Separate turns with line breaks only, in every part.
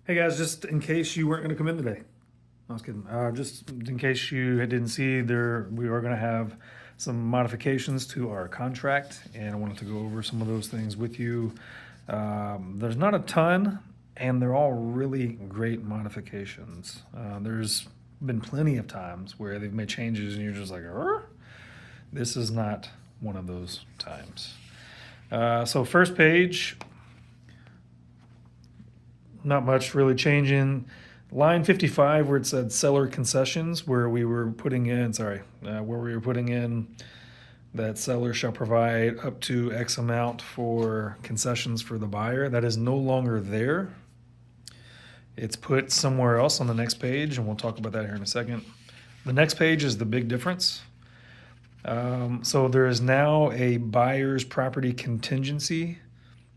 Hey guys, just in case you weren't going to come in today. I was kidding. Just in case you didn't see, we are going to have some modifications to our contract, and I wanted to go over some of those things with you. There's not a ton, and they're all really great modifications. There's been plenty of times where they've made changes, and you're just like, this is not one of those times. So first page, not much really changing. Line 55, where it said seller concessions, where we were putting in that seller shall provide up to X amount for concessions for the buyer. That is no longer there. It's put somewhere else on the next page, and we'll talk about that here in a second. The next page is the big difference. So there is now a buyer's property contingency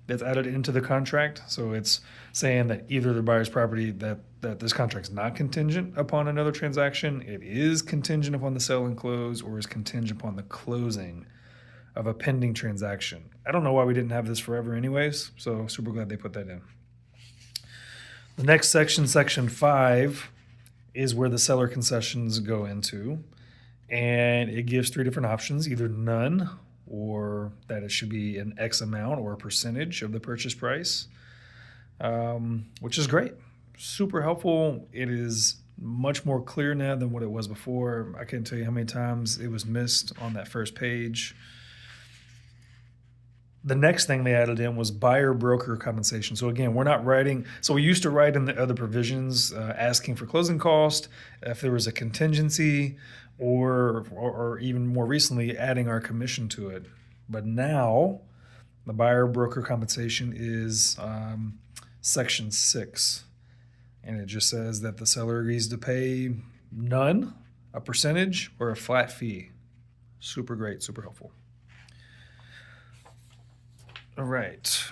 that's added into the contract. So it's saying that either the buyer's property, that this contract's not contingent upon another transaction, it is contingent upon the sale and close, or is contingent upon the closing of a pending transaction. I don't know why we didn't have this forever anyways, so super glad they put that in. The next section, section 5, is where the seller concessions go into, and it gives 3 different options: either none, or that it should be an X amount or a percentage of the purchase price, which is great. Super helpful. It is much more clear now than what it was before. I can't tell you how many times it was missed on that first page. The next thing they added in was buyer broker compensation. So again, we're not writing. So we used to write in the other provisions asking for closing cost, if there was a contingency, or even more recently adding our commission to it. But now the buyer broker compensation is section 6, and it just says that the seller agrees to pay none, a percentage, or a flat fee. Super great, super helpful. All right.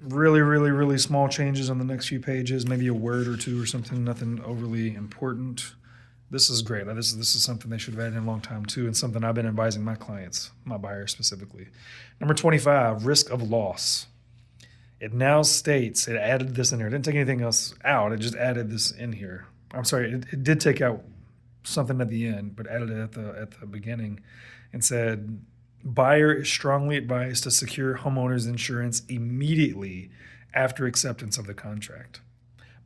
Really small changes on the next few pages, maybe a word or two or something, nothing overly important. This is great. This is something they should have added in a long time too, and something I've been advising my clients, my buyers specifically. Number 25, risk of loss. It now states, it added this in here. It didn't take anything else out. It just added this in here. I'm sorry, it did take out something at the end, but added it at the beginning and said, buyer is strongly advised to secure homeowners insurance immediately after acceptance of the contract.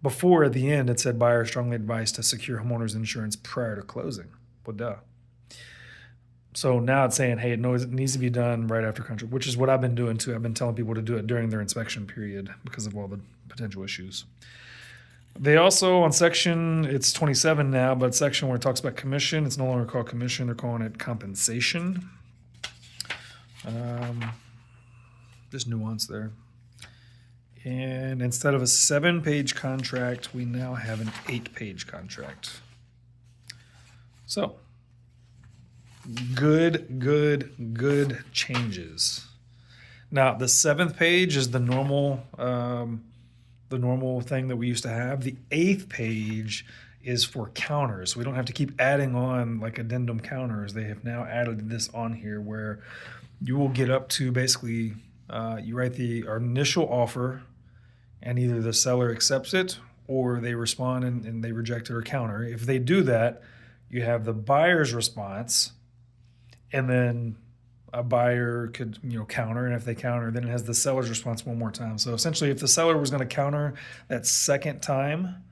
Before, at the end, it said buyer is strongly advised to secure homeowners insurance prior to closing. Well, duh. So now it's saying, hey, it needs to be done right after contract, which is what I've been doing too. I've been telling people to do it during their inspection period because of all the potential issues. They also, on section, it's 27 now, but section where it talks about commission, it's no longer called commission. They're calling it compensation. Just nuance there. And instead of a 7-page contract, we now have an 8-page contract. So, good changes. Now, the 7th page is the normal thing that we used to have. The 8th page is for counters. We don't have to keep adding on like addendum counters. They have now added this on here where you will get up to basically, you write our initial offer, and either the seller accepts it or they respond and they reject it or counter. If they do that, you have the buyer's response, and then a buyer could counter, and if they counter, then it has the seller's response one more time. So essentially, if the seller was going to counter that second time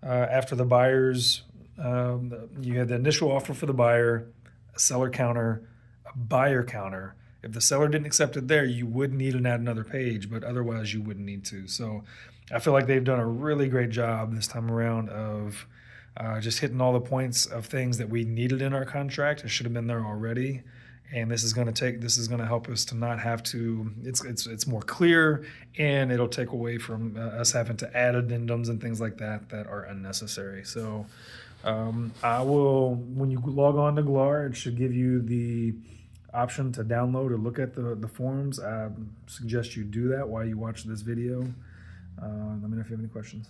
after the buyer's, you had the initial offer for the buyer, a seller counter, a buyer counter. If the seller didn't accept it there, you would need to add another page, but otherwise you wouldn't need to. So I feel like they've done a really great job this time around of just hitting all the points of things that we needed in our contract. It should have been there already. And this is going to help us to not have to, it's more clear, and it'll take away from us having to add addendums and things like that are unnecessary. So I will, when you log on to GLAR, it should give you the option to download or look at the forms. I suggest you do that while you watch this video. Let me know if you have any questions.